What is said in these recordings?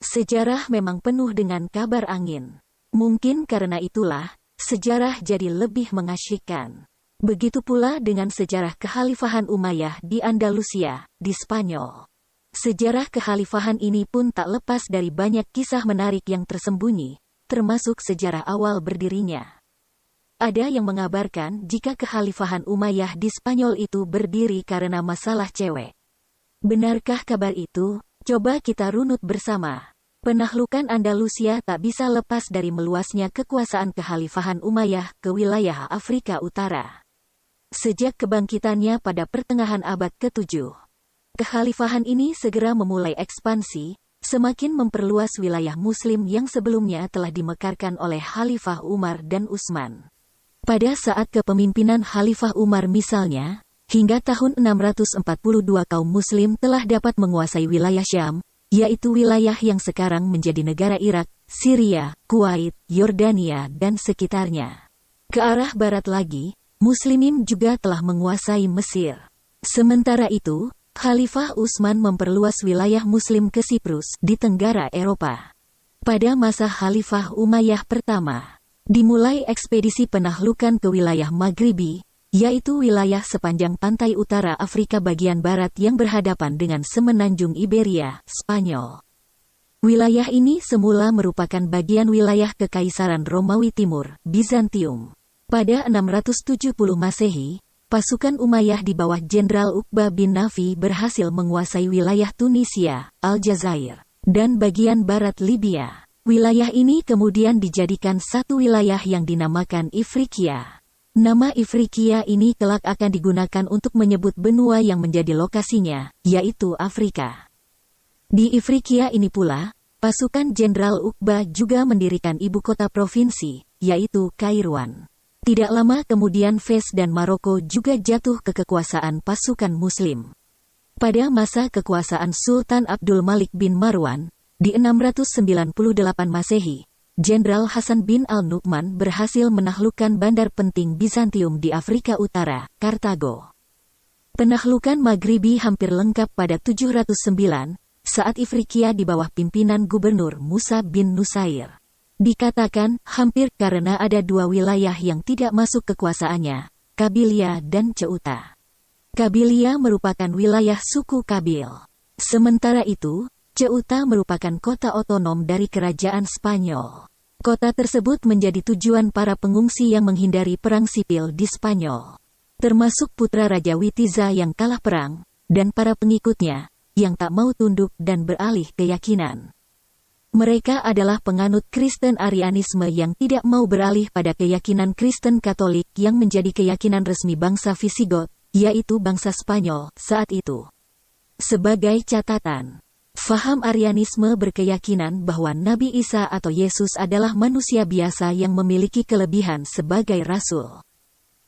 Sejarah memang penuh dengan kabar angin. Mungkin karena itulah, sejarah jadi lebih mengasyikkan. Begitu pula dengan sejarah Kekhalifahan Umayyah di Andalusia, di Spanyol. Sejarah kekhalifahan ini pun tak lepas dari banyak kisah menarik yang tersembunyi, termasuk sejarah awal berdirinya. Ada yang mengabarkan jika Kekhalifahan Umayyah di Spanyol itu berdiri karena masalah cewek. Benarkah kabar itu? Coba kita runut bersama. Penaklukan Andalusia tak bisa lepas dari meluasnya kekuasaan Kekhalifahan Umayyah ke wilayah Afrika Utara. Sejak kebangkitannya pada pertengahan abad ke-7, kekhalifahan ini segera memulai ekspansi, semakin memperluas wilayah Muslim yang sebelumnya telah dimekarkan oleh Khalifah Umar dan Utsman. Pada saat kepemimpinan Khalifah Umar misalnya, hingga tahun 642 kaum Muslim telah dapat menguasai wilayah Syam, yaitu wilayah yang sekarang menjadi negara Irak, Syria, Kuwait, Yordania, dan sekitarnya. Ke arah barat lagi, Muslimin juga telah menguasai Mesir. Sementara itu, Khalifah Utsman memperluas wilayah Muslim ke Siprus di Tenggara Eropa. Pada masa Khalifah Umayyah pertama, dimulai ekspedisi penaklukan ke wilayah Maghribi, yaitu wilayah sepanjang pantai utara Afrika bagian barat yang berhadapan dengan semenanjung Iberia, Spanyol. Wilayah ini semula merupakan bagian wilayah Kekaisaran Romawi Timur, Bizantium. Pada 670 Masehi, pasukan Umayyah di bawah Jenderal Uqbah bin Nafi berhasil menguasai wilayah Tunisia, Aljazair, dan bagian barat Libya. Wilayah ini kemudian dijadikan satu wilayah yang dinamakan Ifriqiya. Nama Ifriqiya ini kelak akan digunakan untuk menyebut benua yang menjadi lokasinya, yaitu Afrika. Di Ifriqiya ini pula, pasukan Jenderal Uqbah juga mendirikan ibu kota provinsi, yaitu Kairouan. Tidak lama kemudian Fez dan Maroko juga jatuh ke kekuasaan pasukan Muslim. Pada masa kekuasaan Sultan Abdul Malik bin Marwan, di 698 Masehi, Jenderal Hasan bin Al-Nu'man berhasil menaklukkan bandar penting Bizantium di Afrika Utara, Kartago. Penaklukan Maghribi hampir lengkap pada 709, saat Ifriqiya di bawah pimpinan Gubernur Musa bin Nusair. Dikatakan hampir karena ada dua wilayah yang tidak masuk kekuasaannya, Kabilia dan Ceuta. Kabilia merupakan wilayah suku Kabil. Sementara itu, Ceuta merupakan kota otonom dari kerajaan Spanyol. Kota tersebut menjadi tujuan para pengungsi yang menghindari perang sipil di Spanyol, termasuk putra Raja Witiza yang kalah perang, dan para pengikutnya, yang tak mau tunduk dan beralih keyakinan. Mereka adalah penganut Kristen Arianisme yang tidak mau beralih pada keyakinan Kristen Katolik yang menjadi keyakinan resmi bangsa Visigot, yaitu bangsa Spanyol, saat itu. Sebagai catatan, faham Arianisme berkeyakinan bahwa Nabi Isa atau Yesus adalah manusia biasa yang memiliki kelebihan sebagai rasul.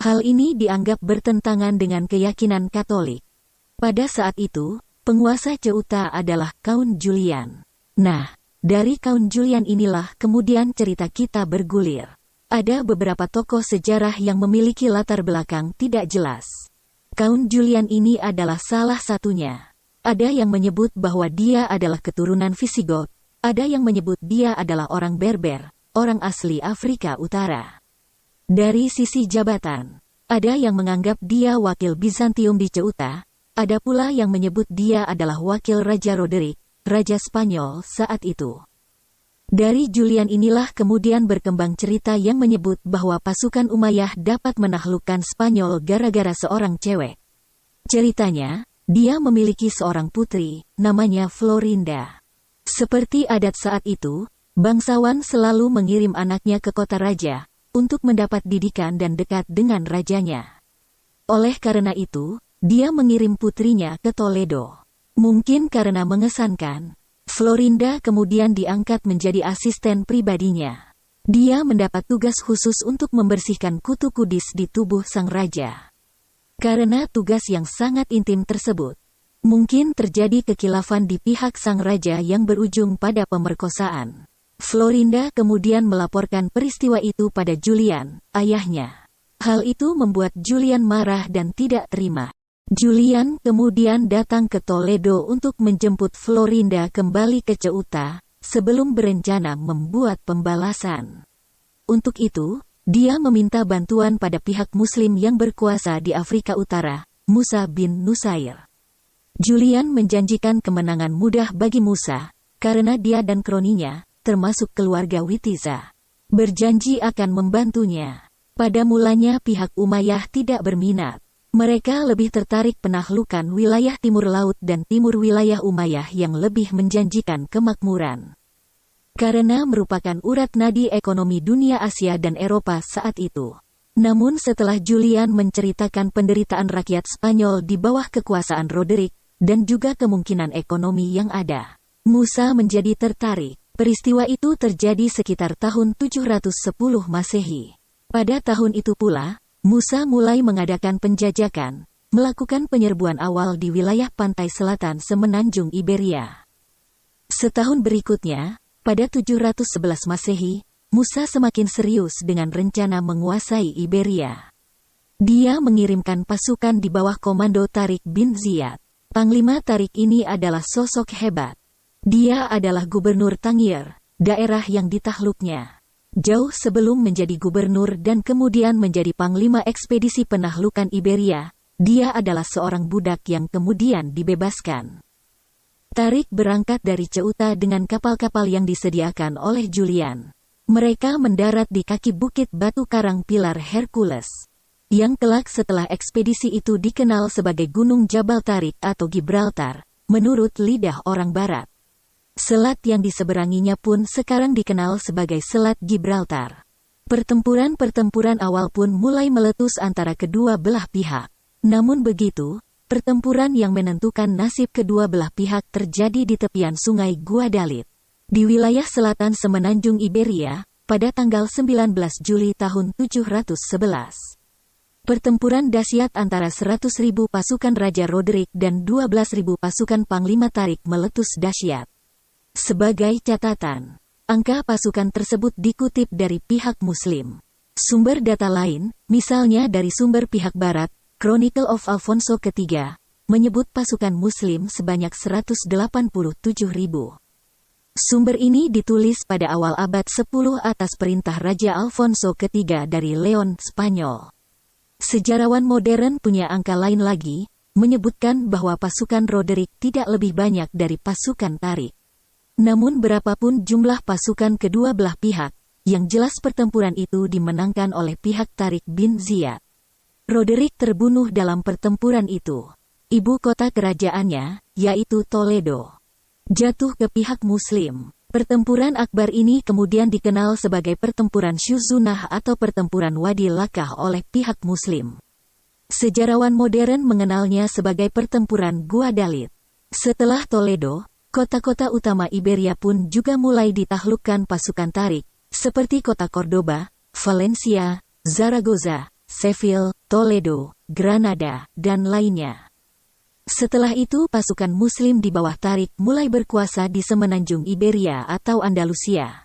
Hal ini dianggap bertentangan dengan keyakinan Katolik. Pada saat itu, penguasa Ceuta adalah Kaun Julian. Nah, dari Kaun Julian inilah kemudian cerita kita bergulir. Ada beberapa tokoh sejarah yang memiliki latar belakang tidak jelas. Kaun Julian ini adalah salah satunya. Ada yang menyebut bahwa dia adalah keturunan Visigot, ada yang menyebut dia adalah orang Berber, orang asli Afrika Utara. Dari sisi jabatan, ada yang menganggap dia wakil Bizantium di Ceuta, ada pula yang menyebut dia adalah wakil Raja Roderick, Raja Spanyol saat itu. Dari Julian inilah kemudian berkembang cerita yang menyebut bahwa pasukan Umayyah dapat menaklukkan Spanyol gara-gara seorang cewek. Ceritanya, dia memiliki seorang putri, namanya Florinda. Seperti adat saat itu, bangsawan selalu mengirim anaknya ke kota raja, untuk mendapat didikan dan dekat dengan rajanya. Oleh karena itu, dia mengirim putrinya ke Toledo. Mungkin karena mengesankan, Florinda kemudian diangkat menjadi asisten pribadinya. Dia mendapat tugas khusus untuk membersihkan kutu kudis di tubuh sang raja. Karena tugas yang sangat intim tersebut, mungkin terjadi kekilafan di pihak sang raja yang berujung pada pemerkosaan. Florinda kemudian melaporkan peristiwa itu pada Julian, ayahnya. Hal itu membuat Julian marah dan tidak terima. Julian kemudian datang ke Toledo untuk menjemput Florinda kembali ke Ceuta. sebelum berencana membuat pembalasan. Untuk itu, dia meminta bantuan pada pihak Muslim yang berkuasa di Afrika Utara, Musa bin Nusair. Julian menjanjikan kemenangan mudah bagi Musa, karena dia dan kroninya, termasuk keluarga Witiza, berjanji akan membantunya. Pada mulanya pihak Umayyah tidak berminat. Mereka lebih tertarik penaklukan wilayah timur laut dan timur wilayah Umayyah yang lebih menjanjikan kemakmuran. Karena merupakan urat nadi ekonomi dunia Asia dan Eropa saat itu. Namun setelah Julian menceritakan penderitaan rakyat Spanyol di bawah kekuasaan Roderick, dan juga kemungkinan ekonomi yang ada, Musa menjadi tertarik. Peristiwa itu terjadi sekitar tahun 710 Masehi. Pada tahun itu pula, Musa mulai mengadakan penjajakan, melakukan penyerbuan awal di wilayah pantai selatan semenanjung Iberia. Setahun berikutnya, pada 711 Masehi, Musa semakin serius dengan rencana menguasai Iberia. Dia mengirimkan pasukan di bawah komando Tariq bin Ziyad. Panglima Tariq ini adalah sosok hebat. Dia adalah gubernur Tangier, daerah yang ditakluknya. Jauh sebelum menjadi gubernur dan kemudian menjadi panglima ekspedisi penaklukan Iberia, dia adalah seorang budak yang kemudian dibebaskan. Tariq berangkat dari Ceuta dengan kapal-kapal yang disediakan oleh Julian. Mereka mendarat di kaki bukit batu karang Pilar Hercules, yang kelak setelah ekspedisi itu dikenal sebagai Gunung Jabal Tariq atau Gibraltar, menurut lidah orang barat. Selat yang diseberanginya pun sekarang dikenal sebagai Selat Gibraltar. Pertempuran-pertempuran awal pun mulai meletus antara kedua belah pihak. Namun begitu, pertempuran yang menentukan nasib kedua belah pihak terjadi di tepian sungai Guadalete, di wilayah selatan semenanjung Iberia, pada tanggal 19 Juli tahun 711. Pertempuran dahsyat antara 100.000 pasukan Raja Roderick dan 12.000 pasukan Panglima Tariq meletus dahsyat. Sebagai catatan, angka pasukan tersebut dikutip dari pihak Muslim. Sumber data lain, misalnya dari sumber pihak Barat, Chronicle of Alfonso III, menyebut pasukan Muslim sebanyak 187.000. Sumber ini ditulis pada awal abad 10 atas perintah Raja Alfonso III dari Leon, Spanyol. Sejarawan modern punya angka lain lagi, menyebutkan bahwa pasukan Roderick tidak lebih banyak dari pasukan Tariq. Namun berapapun jumlah pasukan kedua belah pihak, yang jelas pertempuran itu dimenangkan oleh pihak Tariq bin Ziyad. Roderick terbunuh dalam pertempuran itu. Ibu kota kerajaannya, yaitu Toledo, jatuh ke pihak Muslim. Pertempuran akbar ini kemudian dikenal sebagai pertempuran Syuzunah atau pertempuran Wadi Lakah oleh pihak Muslim. Sejarawan modern mengenalnya sebagai pertempuran Guadalete. Setelah Toledo, kota-kota utama Iberia pun juga mulai ditaklukkan pasukan Tariq, seperti kota Cordoba, Valencia, Zaragoza, Seville, Toledo, Granada, dan lainnya. Setelah itu pasukan Muslim di bawah Tariq mulai berkuasa di semenanjung Iberia atau Andalusia.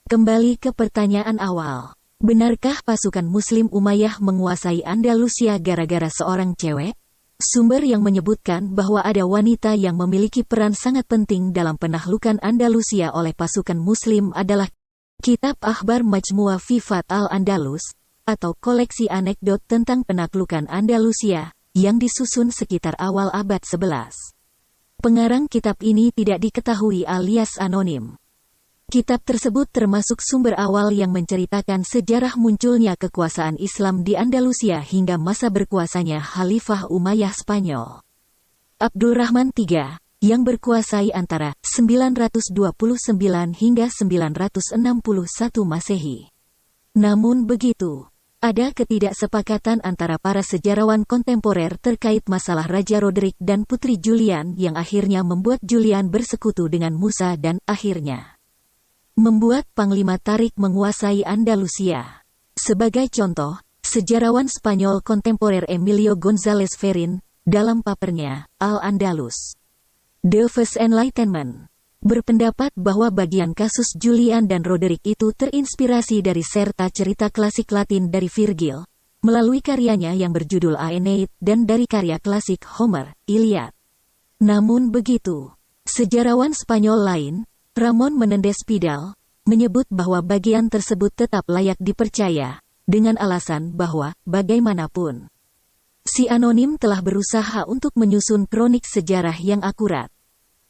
Kembali ke pertanyaan awal, benarkah pasukan Muslim Umayyah menguasai Andalusia gara-gara seorang cewek? Sumber yang menyebutkan bahwa ada wanita yang memiliki peran sangat penting dalam penaklukan Andalusia oleh pasukan Muslim adalah Kitab Akhbar Majmu'ah Fifat al-Andalus, atau koleksi anekdot tentang penaklukan Andalusia, yang disusun sekitar awal abad 11. Pengarang kitab ini tidak diketahui alias anonim. Kitab tersebut termasuk sumber awal yang menceritakan sejarah munculnya kekuasaan Islam di Andalusia hingga masa berkuasanya Khalifah Umayyah Spanyol. Abdul Rahman III, yang berkuasai antara 929 hingga 961 Masehi. Namun begitu, ada ketidaksepakatan antara para sejarawan kontemporer terkait masalah Raja Roderick dan Putri Julian yang akhirnya membuat Julian bersekutu dengan Musa dan akhirnya membuat Panglima Tariq menguasai Andalusia. Sebagai contoh, sejarawan Spanyol kontemporer Emilio González Ferrín, dalam papernya, Al-Andalus, The First Enlightenment, berpendapat bahwa bagian kasus Julian dan Roderick itu terinspirasi dari serta cerita klasik Latin dari Virgil, melalui karyanya yang berjudul Aeneid dan dari karya klasik Homer, Iliad. Namun begitu, sejarawan Spanyol lain, Ramon Menendez Pidal menyebut bahwa bagian tersebut tetap layak dipercaya, dengan alasan bahwa, bagaimanapun, si anonim telah berusaha untuk menyusun kronik sejarah yang akurat.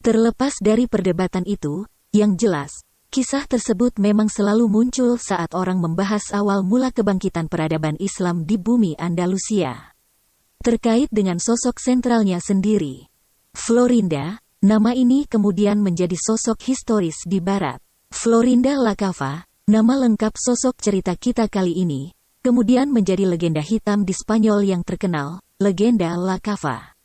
Terlepas dari perdebatan itu, yang jelas, kisah tersebut memang selalu muncul saat orang membahas awal mula kebangkitan peradaban Islam di bumi Andalusia. Terkait dengan sosok sentralnya sendiri, Florinda, nama ini kemudian menjadi sosok historis di Barat. Florinda La Cava, nama lengkap sosok cerita kita kali ini, kemudian menjadi legenda hitam di Spanyol yang terkenal, legenda La Cava.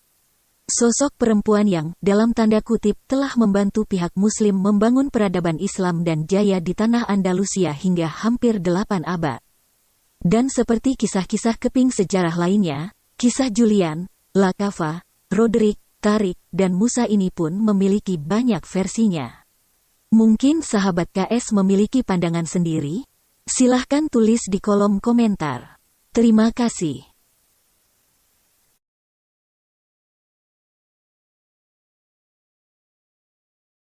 Sosok perempuan yang, dalam tanda kutip, telah membantu pihak Muslim membangun peradaban Islam dan jaya di tanah Andalusia hingga hampir 8 abad. Dan seperti kisah-kisah keping sejarah lainnya, kisah Julian, La Cava, Roderick, Tarik, dan Musa ini pun memiliki banyak versinya. Mungkin sahabat KS memiliki pandangan sendiri? Silahkan tulis di kolom komentar. Terima kasih.